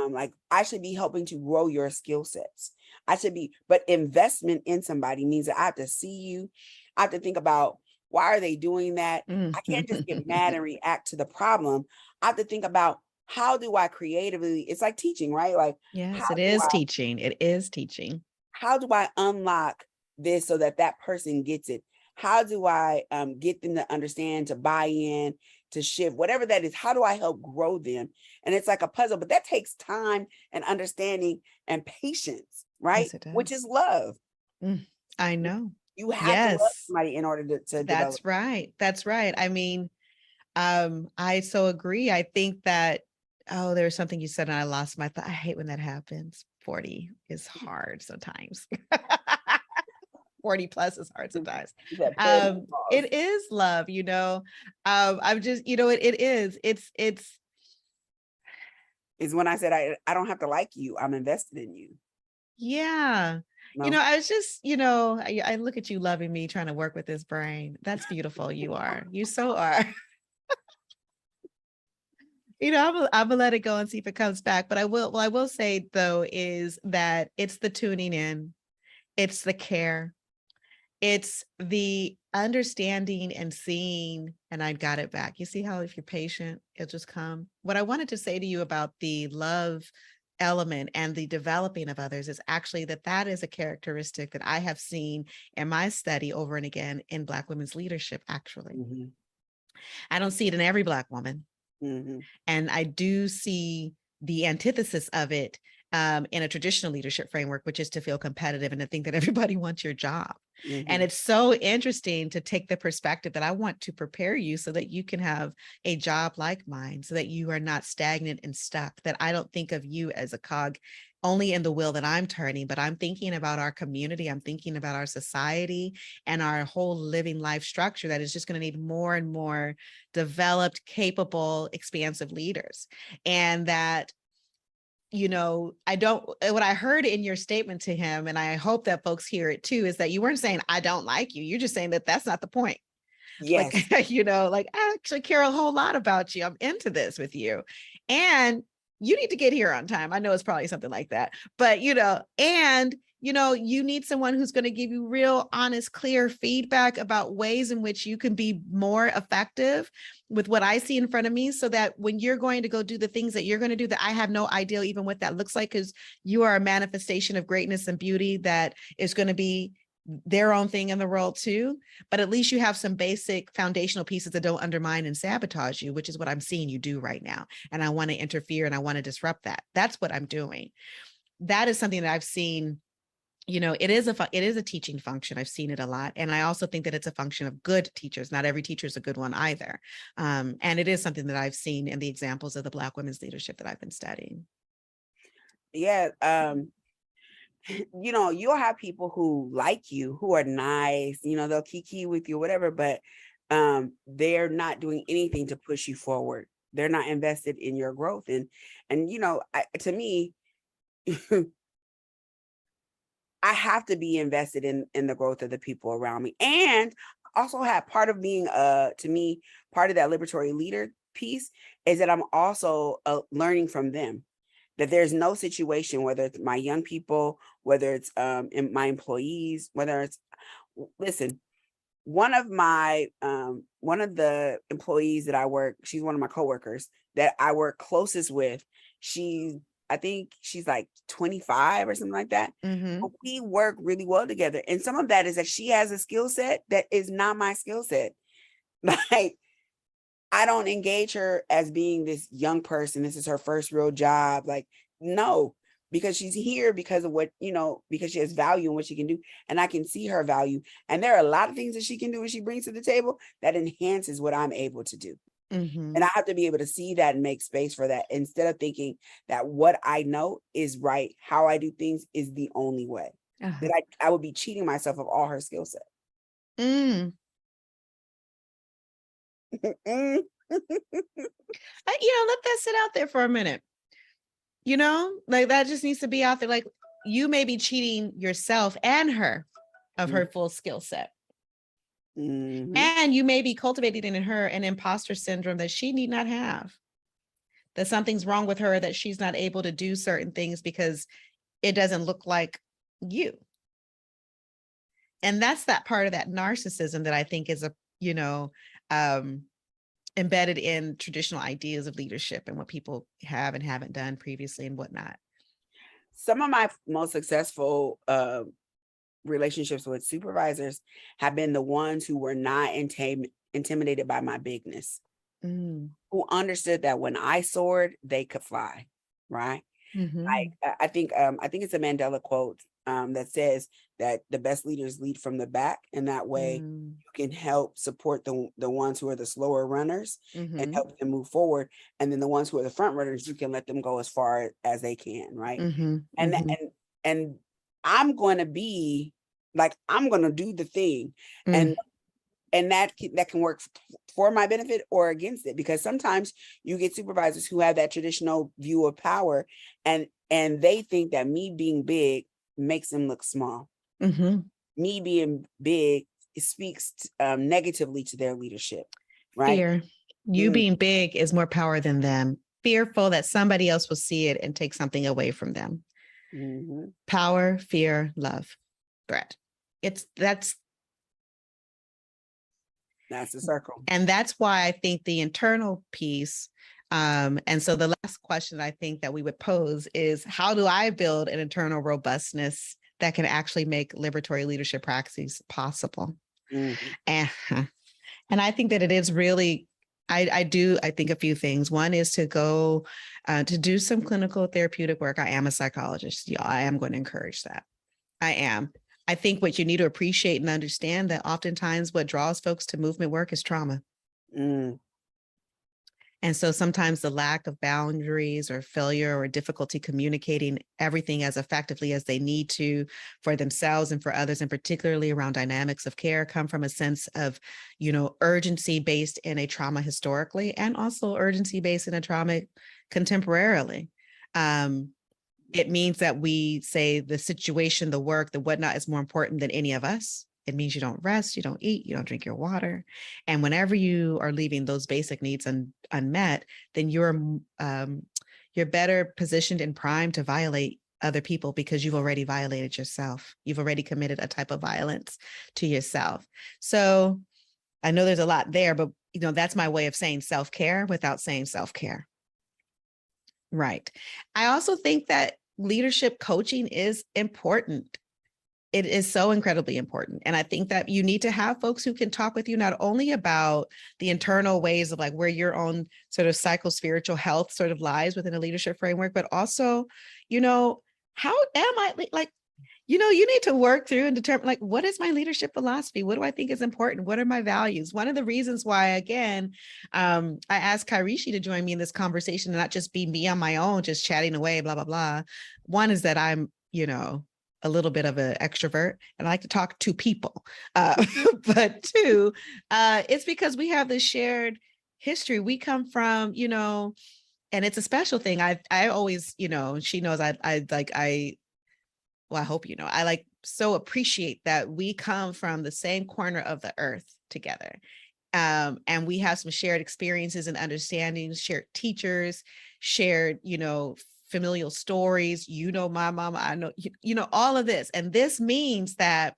Like, I should be helping to grow your skill sets. But investment in somebody means that I have to see you. I have to think about, why are they doing that? I can't just get mad and react to the problem. I have to think about, how do I creatively, it's like teaching, right? Like, yes, it is teaching. It is teaching. How do I unlock this so that person gets it? How do I get them to understand, to buy in, to shift, whatever that is? How do I help grow them? And it's like a puzzle, but that takes time and understanding and patience, right? Yes, it does. Which is love. I know. You have to love somebody in order to That's develop. right. That's right. I mean, I so agree. I think that, there was something you said and I lost my thought. I hate when that happens. 40 is hard sometimes. 40 plus is hard sometimes. It is love, I'm just, it is. It's when I said, I don't have to like you. I'm invested in you. Yeah. No. I was just, I look at you loving me, trying to work with this brain. That's beautiful. You are. You so are. I'm gonna let it go and see if it comes back. But I will say, though, is that it's the tuning in, it's the care, it's the understanding and seeing, and I got it back. You see how if you're patient, it'll just come. What I wanted to say to you about the love element and the developing of others is actually that is a characteristic that I have seen in my study over and again in Black women's leadership, actually. I don't see it in every Black woman. And I do see the antithesis of it in a traditional leadership framework, which is to feel competitive and to think that everybody wants your job. And it's so interesting to take the perspective that I want to prepare you so that you can have a job like mine, so that you are not stagnant and stuck, that I don't think of you as a cog only in the wheel that I'm turning, but I'm thinking about our community. I'm thinking about our society and our whole living life structure that is just going to need more and more developed, capable, expansive leaders. And that, what I heard in your statement to him, and I hope that folks hear it too, is that you weren't saying, I don't like you. You're just saying that that's not the point. Yes. Like, I actually care a whole lot about you. I'm into this with you. And you need to get here on time. I know it's probably something like that, but and you need someone who's going to give you real, honest, clear feedback about ways in which you can be more effective with what I see in front of me, so that when you're going to go do the things that you're going to do, that I have no idea even what that looks like, because you are a manifestation of greatness and beauty that is going to be their own thing in the world too. But at least you have some basic foundational pieces that don't undermine and sabotage you, which is what I'm seeing you do right now. And I want to interfere and I want to disrupt that. That's what I'm doing. That is something that I've seen. It is a teaching function. I've seen it a lot. And I also think that it's a function of good teachers. Not every teacher is a good one either. And it is something that I've seen in the examples of the Black women's leadership that I've been studying. Yeah. You'll have people who like you, who are nice, they'll kiki with you, whatever, but they're not doing anything to push you forward. They're not invested in your growth. And to me, I have to be invested in the growth of the people around me. And also have part of being, to me, part of that liberatory leader piece is that I'm also learning from them. That there's no situation, whether it's my young people, whether it's in my employees, whether it's, listen, one of the employees that I work, she's one of my coworkers that I work closest with. I think she's like 25 or something like that. Mm-hmm. But we work really well together. And some of that is that she has a skill set that is not my skill set. Like, I don't engage her as being this young person. This is her first real job. Like, no, because she's here because of what, because she has value in what she can do. And I can see her value. And there are a lot of things that she can do and she brings to the table that enhances what I'm able to do. Mm-hmm. And I have to be able to see that and make space for that, instead of thinking that what I know is right. How I do things is the only way. Uh-huh. That I would be cheating myself of all her skill set. Let that sit out there for a minute. Like, that just needs to be out there. Like, you may be cheating yourself and her of her full skill set. Mm-hmm. And you may be cultivating in her an imposter syndrome that she need not have. That something's wrong with her, that she's not able to do certain things because it doesn't look like you. And that's that part of that narcissism that I think is embedded in traditional ideas of leadership and what people have and haven't done previously and whatnot. Some of my most successful relationships with supervisors have been the ones who were not intimidated by my bigness, who understood that when I soared, they could fly, right? Mm-hmm. I think it's a Mandela quote that says that the best leaders lead from the back, and that way you can help support the ones who are the slower runners and help them move forward, and then the ones who are the front runners, you can let them go as far as they can, right? And I'm going to be like, I'm going to do the thing, and that can work for my benefit or against it, because sometimes you get supervisors who have that traditional view of power, and they think that me being big makes them look small. Me being big speaks negatively to their leadership, right? Fear. You being big is more power than them. Fearful that somebody else will see it and take something away from them. Power, fear, love, threat. That's the circle. And that's why I think the internal piece, and so the last question I think that we would pose is, how do I build an internal robustness that can actually make liberatory leadership practices possible? And I think that it is really, I think a few things. One is to go to do some clinical therapeutic work. I am a psychologist. Yeah, I am going to encourage that. I am. I think what you need to appreciate and understand that oftentimes what draws folks to movement work is trauma. And so sometimes the lack of boundaries or failure or difficulty communicating everything as effectively as they need to for themselves and for others, and particularly around dynamics of care, come from a sense of, urgency based in a trauma historically, and also urgency based in a trauma contemporarily. It means that we say the situation, the work, the whatnot is more important than any of us. It means you don't rest, you don't eat, you don't drink your water. And whenever you are leaving those basic needs unmet, then you're better positioned and primed to violate other people because you've already violated yourself. You've already committed a type of violence to yourself. So I know there's a lot there, but that's my way of saying self-care without saying self-care. Right. I also think that leadership coaching is important. It is so incredibly important. And I think that you need to have folks who can talk with you not only about the internal ways of like where your own sort of psycho-spiritual health sort of lies within a leadership framework, but also, how am I like, you need to work through and determine like, what is my leadership philosophy? What do I think is important? What are my values? One of the reasons why, again, I asked Kyrishi to join me in this conversation and not just be me on my own, just chatting away, blah, blah, blah. One is that I'm, a little bit of an extrovert and I like to talk to people. But two, it's because we have this shared history. We come from, and it's a special thing. I always, she knows I hope I so appreciate that we come from the same corner of the earth together. And we have some shared experiences and understandings, shared teachers, shared, familial stories, my mama, I know, all of this. And this means that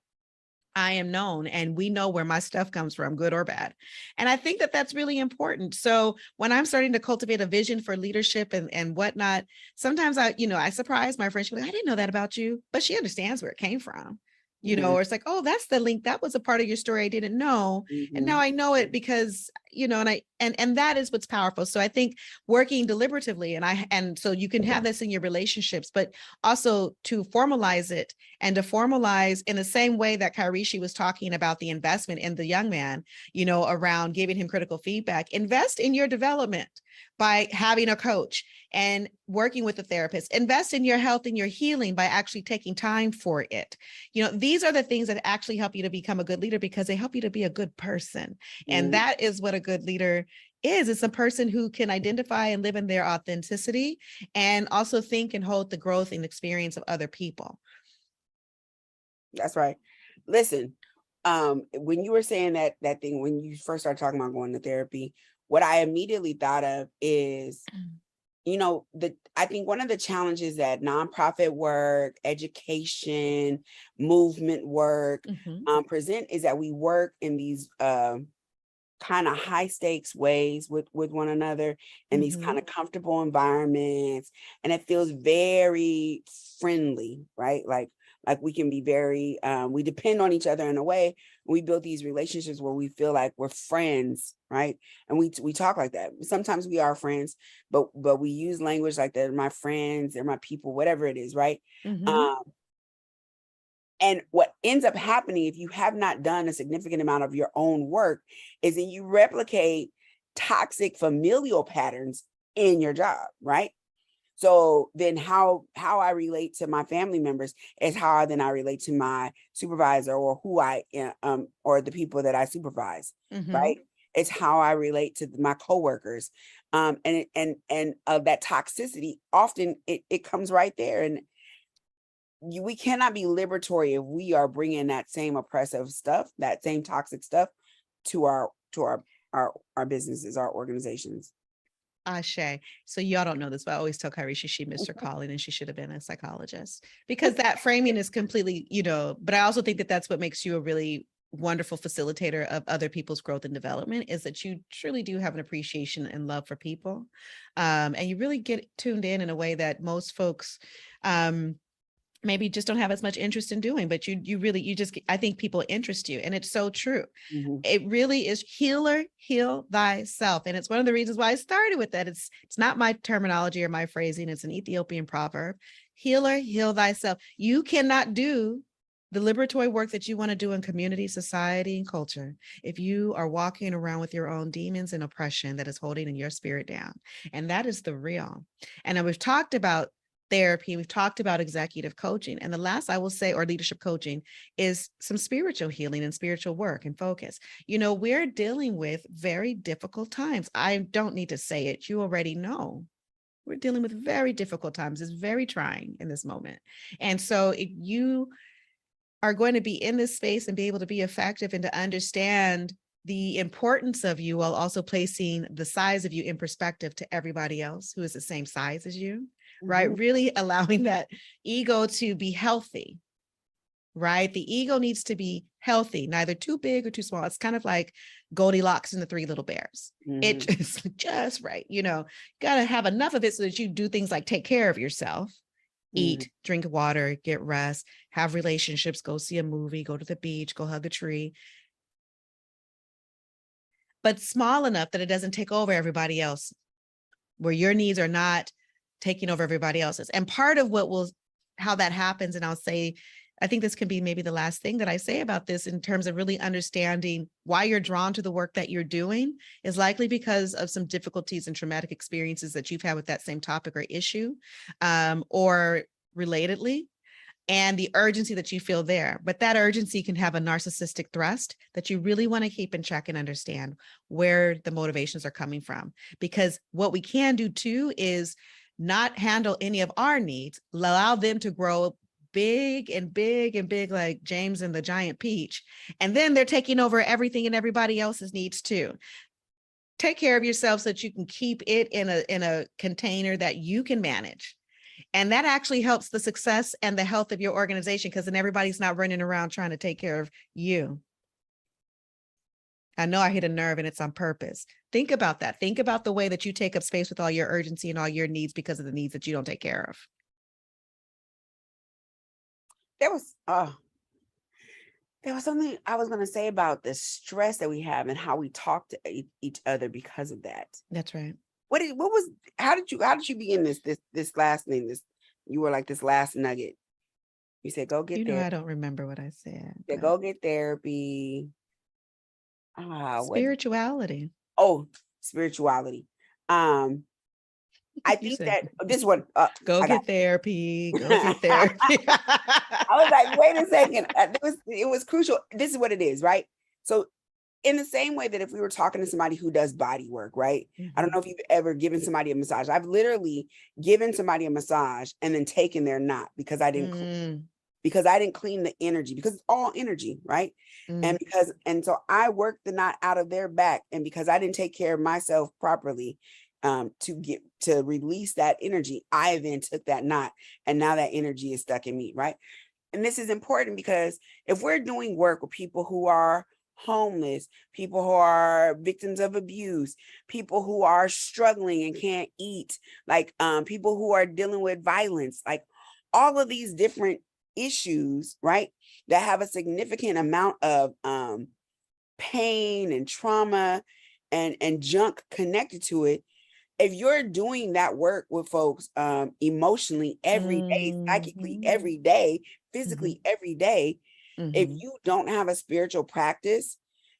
I am known and we know where my stuff comes from, good or bad. And I think that that's really important. So when I'm starting to cultivate a vision for leadership and whatnot, sometimes I surprise my friend. She's like, I didn't know that about you, but she understands where it came from. Or it's like, oh, that's the link. That was a part of your story I didn't know. And now I know it because, and that is what's powerful. So I think working deliberatively and so you can have this in your relationships, but also to formalize it and to formalize in the same way that Kyrishi was talking about the investment in the young man, around giving him critical feedback. Invest in your development by having a coach and working with a therapist. Invest in your health and your healing by actually taking time for it. These are the things that actually help you to become a good leader because they help you to be a good person. And that is what a good leader is. It's a person who can identify and live in their authenticity and also think and hold the growth and experience of other people. That's right. Listen, when you were saying that thing, when you first started talking about going to therapy, what I immediately thought of is, I think one of the challenges that nonprofit work, education, movement work present is that we work in these kind of high stakes ways with one another in these kind of comfortable environments. And it feels very friendly, right? Like we can be very, we depend on each other in a way. We build these relationships where we feel like we're friends, right? And we talk like that. Sometimes we are friends, but we use language like they're my friends, they're my people, whatever it is, right? And what ends up happening if you have not done a significant amount of your own work is that you replicate toxic familial patterns in your job, right? So then how I relate to my family members is how then I relate to my supervisor or who I am, or the people that I supervise, right? It's how I relate to my coworkers. And that toxicity, often it comes right there. And we cannot be liberatory if we are bringing that same oppressive stuff, that same toxic stuff to our businesses, our organizations. Ashe. So y'all don't know this, but I always tell Kyrishi she missed her calling and she should have been a psychologist because that framing is completely, but I also think that that's what makes you a really wonderful facilitator of other people's growth and development is that you truly do have an appreciation and love for people. And you really get tuned in a way that most folks, maybe just don't have as much interest in doing, but I think people interest you. And it's so true. It really is heal thyself. And it's one of the reasons why I started with that. It's not my terminology or my phrasing. It's an Ethiopian proverb. Heal thyself. You cannot do the liberatory work that you want to do in community, society, and culture if you are walking around with your own demons and oppression that is holding your spirit down. And that is the real. And we've talked about therapy, we've talked about executive coaching, and the last I will say, or leadership coaching, is some spiritual healing and spiritual work and focus. We're dealing with very difficult times. I don't need to say it. You already know. We're dealing with very difficult times. It's very trying in this moment. And so if you are going to be in this space and be able to be effective and to understand the importance of you while also placing the size of you in perspective to everybody else who is the same size as you, right? Really allowing that ego to be healthy, right? The ego needs to be healthy, neither too big or too small. It's kind of like Goldilocks and the Three Little Bears. It is just right. You know, got to have enough of it so that you do things like take care of yourself, eat, drink water, get rest, have relationships, go see a movie, go to the beach, go hug a tree, but small enough that it doesn't take over everybody else, where your needs are not taking over everybody else's. And part of how that happens, and I'll say, I think this can be maybe the last thing that I say about this in terms of really understanding why you're drawn to the work that you're doing, is likely because of some difficulties and traumatic experiences that you've had with that same topic or issue, or relatedly, and the urgency that you feel there. But that urgency can have a narcissistic thrust that you really want to keep in check and understand where the motivations are coming from. Because what we can do too is not handle any of our needs, allow them to grow big and big and big, like James and the giant peach. And then they're taking over everything and everybody else's needs too. Take care of yourself so that you can keep it in a container that you can manage. And that actually helps the success and the health of your organization, because then everybody's not running around trying to take care of you. I know I hit a nerve and it's on purpose. Think about that. Think about the way that you take up space with all your urgency and all your needs because of the needs that you don't take care of. There was something I was going to say about the stress that we have and how we talk to each other because of that. That's right. How did you begin this last thing? You were like this last nugget. You said, go get therapy. I don't remember what I said. Yeah, go get therapy. Spirituality. Spirituality. I think that this one. Go get therapy. Go get therapy. I was like, wait a second. It was crucial. This is what it is, right? So in the same way that if we were talking to somebody who does body work, right? I don't know if you've ever given somebody a massage. I've literally given somebody a massage and then taken their knot because I didn't clean the energy, because it's all energy, right? And so I worked the knot out of their back, and because I didn't take care of myself properly, to release that energy, I then took that knot, and now that energy is stuck in me, right? And this is important because if we're doing work with people who are homeless, people who are victims of abuse, people who are struggling and can't eat, like people who are dealing with violence, like all of these different issues, right, that have a significant amount of pain and trauma and junk connected to it. If you're doing that work with folks emotionally every day, psychically every day, physically every day, if you don't have a spiritual practice,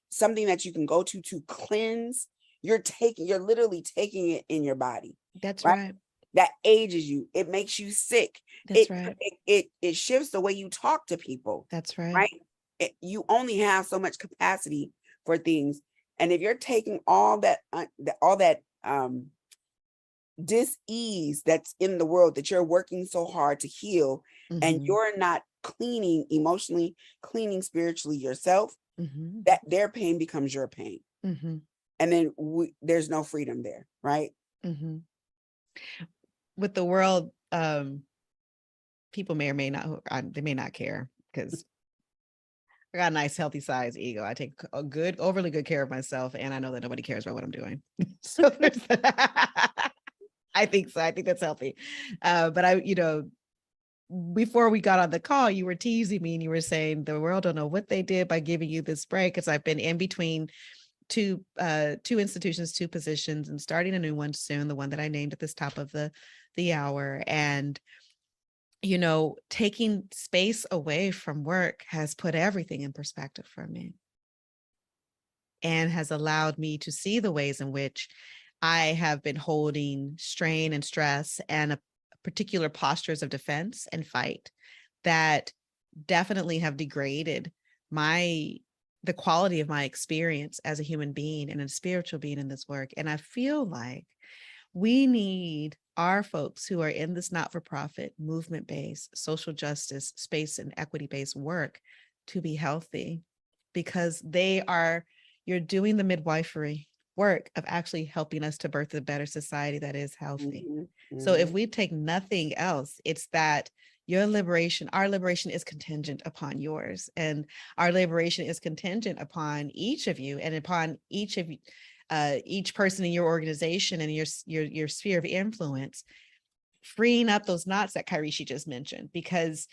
something that you can go to cleanse, you're literally taking it in your body. That's right. That ages you. It makes you sick. That's right. It shifts the way you talk to people. That's right. Right. You only have so much capacity for things, and if you're taking all that dis-ease that's in the world that you're working so hard to heal, and you're not cleaning emotionally, cleaning spiritually yourself, that their pain becomes your pain. And then there's no freedom there, right? With the world, people may or may not, they may not care, because I got a nice, healthy size ego. I take overly good care of myself, and I know that nobody cares about what I'm doing. So I think so. I think that's healthy. But before we got on the call, you were teasing me and you were saying the world don't know what they did by giving you this break, because I've been in between two institutions, two positions, and starting a new one soon, the one that I named at this top of the hour. And taking space away from work has put everything in perspective for me, and has allowed me to see the ways in which I have been holding strain and stress and particular postures of defense and fight that definitely have degraded the quality of my experience as a human being and a spiritual being in this work. And I feel like we need our folks who are in this not-for-profit, movement-based, social justice, space and equity-based work to be healthy, because you're doing the midwifery work of actually helping us to birth a better society that is healthy. Mm-hmm. So if Mm-hmm. we take nothing else, it's that your liberation, our liberation is contingent upon yours, and our liberation is contingent upon each of you and upon each of you, each person in your organization and your sphere of influence, freeing up those knots that Kaireshi just mentioned, because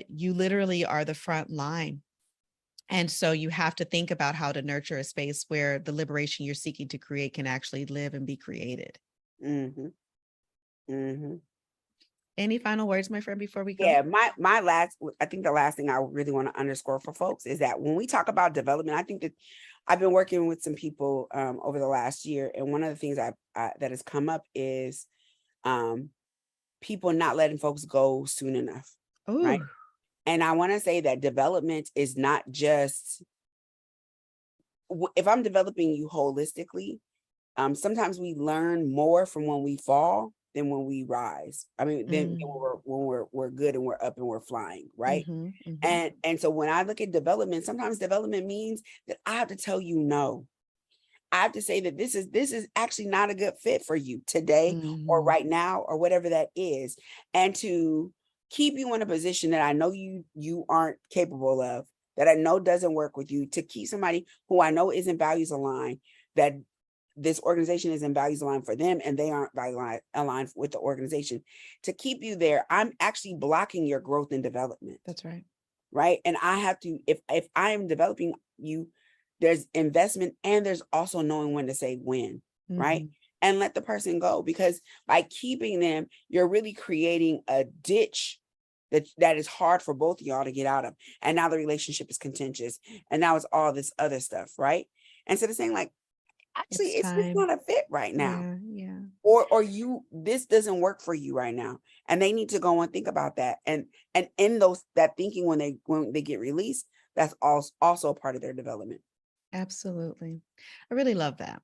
you literally are the front line. And so you have to think about how to nurture a space where the liberation you're seeking to create can actually live and be created. Mm-hmm. Mm-hmm. Any final words, my friend, before we go? Yeah, my last, I think the last thing I really want to underscore for folks is that when we talk about development, I think that I've been working with some people over the last year, and one of the things that has come up is people not letting folks go soon enough, right? Oh, And I want to say that development is not just, if I'm developing you holistically, sometimes we learn more from when we fall than when we rise. I mean, then when we're good and we're up and we're flying, right? And so when I look at development, sometimes development means that I have to tell you no. I have to say that this is actually not a good fit for you today or right now or whatever that is, and to keep you in a position that I know you aren't capable of, that I know doesn't work with you, to keep somebody who I know isn't values aligned, that this organization isn't values aligned for them and they aren't value aligned with the organization, to keep you there. I'm actually blocking your growth and development. that's right. Right. And I have to, if I am developing you, there's investment and there's also knowing when to say when, right? And let the person go, because by keeping them, you're really creating a ditch that is hard for both of y'all to get out of. And now the relationship is contentious. And now it's all this other stuff, right? Instead of saying like, actually, it's just not a fit right now. Yeah. Or you, this doesn't work for you right now. And they need to go and think about that. And in that thinking, when they get released, that's also a part of their development. Absolutely. I really love that.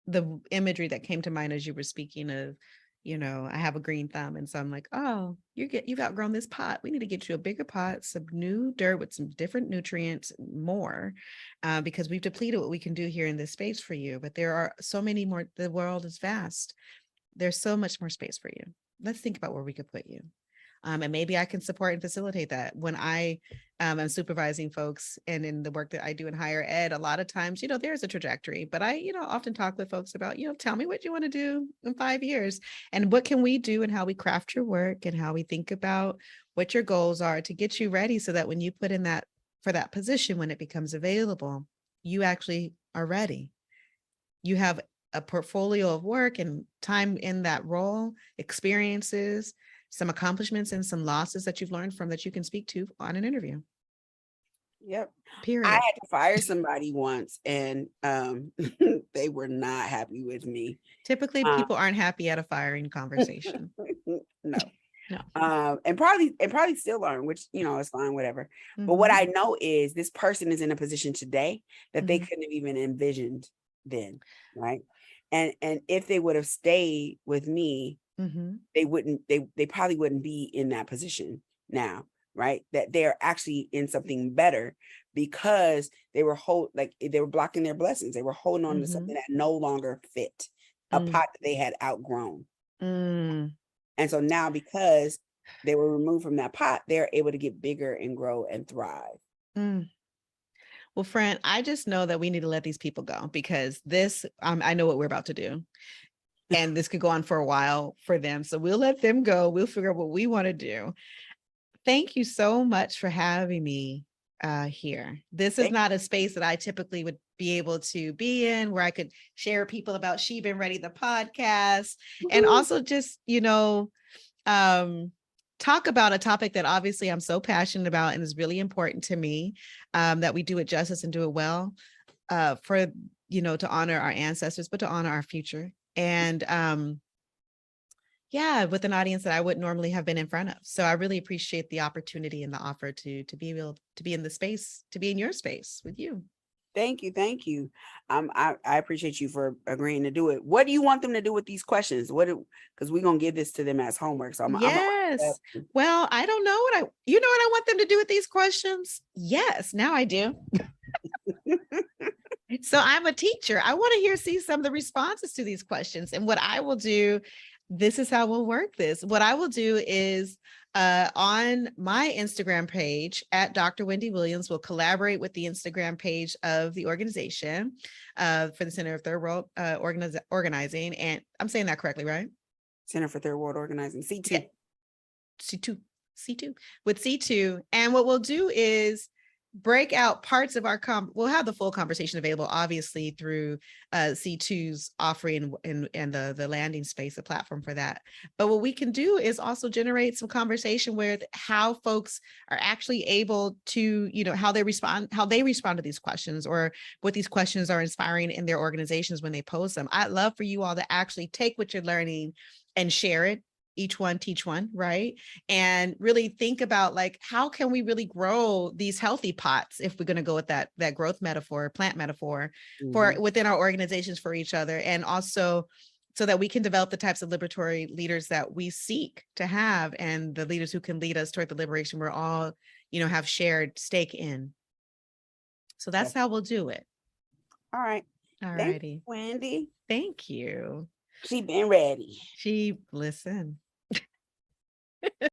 The imagery that came to mind as you were speaking of, I have a green thumb. And so I'm like, oh, you've outgrown this pot. We need to get you a bigger pot, some new dirt with some different nutrients, more, because we've depleted what we can do here in this space for you. But there are so many more. The world is vast. There's so much more space for you. Let's think about where we could put you. And maybe I can support and facilitate that. When I am supervising folks and in the work that I do in higher ed, a lot of times, there's a trajectory, but I, often talk with folks about, tell me what you want to do in 5 years and what can we do and how we craft your work and how we think about what your goals are to get you ready so that when you put in that for that position, when it becomes available, you actually are ready. You have a portfolio of work and time in that role, experiences, some accomplishments and some losses that you've learned from that you can speak to on an interview. Yep. Period. I had to fire somebody once and they were not happy with me. Typically people aren't happy at a firing conversation. No. No. And probably still aren't, which, is fine, whatever. But what I know is this person is in a position today that they couldn't have even envisioned then, right? And if they would have stayed with me, they probably wouldn't be in that position now, right? That they're actually in something better because they were blocking their blessings. They were holding on to something that no longer fit, a pot that they had outgrown. And so now, because they were removed from that pot, they're able to get bigger and grow and thrive. Well, friend, I just know that we need to let these people go, because this, I know what we're about to do. And this could go on for a while for them. So we'll let them go. We'll figure out what we want to do. Thank you so much for having me here. This is not a space that I typically would be able to be in, where I could share with people about She Been Ready, the podcast, and also just, talk about a topic that obviously I'm so passionate about and is really important to me, that we do it justice and do it well, for, to honor our ancestors, but to honor our future. And with an audience that I wouldn't normally have been in front of. So I really appreciate the opportunity and the offer to be able to be in the space, to be in your space with you. Thank you. I appreciate you for agreeing to do it. What do you want them to do with these questions? Because we're gonna give this to them as homework. So yes. Well, I don't know what I want them to do with these questions. Yes, now I do. So I'm a teacher. I want to see some of the responses to these questions. And what I will do, this is how we'll work this. What I will do is on my Instagram page at Dr. Wendi Williams, will collaborate with the Instagram page of the organization for the Center of Third World Organizing. And I'm saying that correctly, right? Center for Third World Organizing, C2. Yeah. C2 with C2. And what we'll do is break out parts of our we'll have the full conversation available, obviously, through C2's offering and the landing space, the platform for that. But what we can do is also generate some conversation with how folks are actually able to, how they respond to these questions, or what these questions are inspiring in their organizations when they pose them. I'd love for you all to actually take what you're learning and share it. Each one teach one, right? And really think about, like, how can we really grow these healthy pots, if we're going to go with that growth metaphor, plant metaphor, for within our organizations for each other, and also so that we can develop the types of liberatory leaders that we seek to have, and the leaders who can lead us toward the liberation we're all, have shared stake in. So that's how we'll do it. All right. All righty. Wendi. Thank you. She been ready. Listen.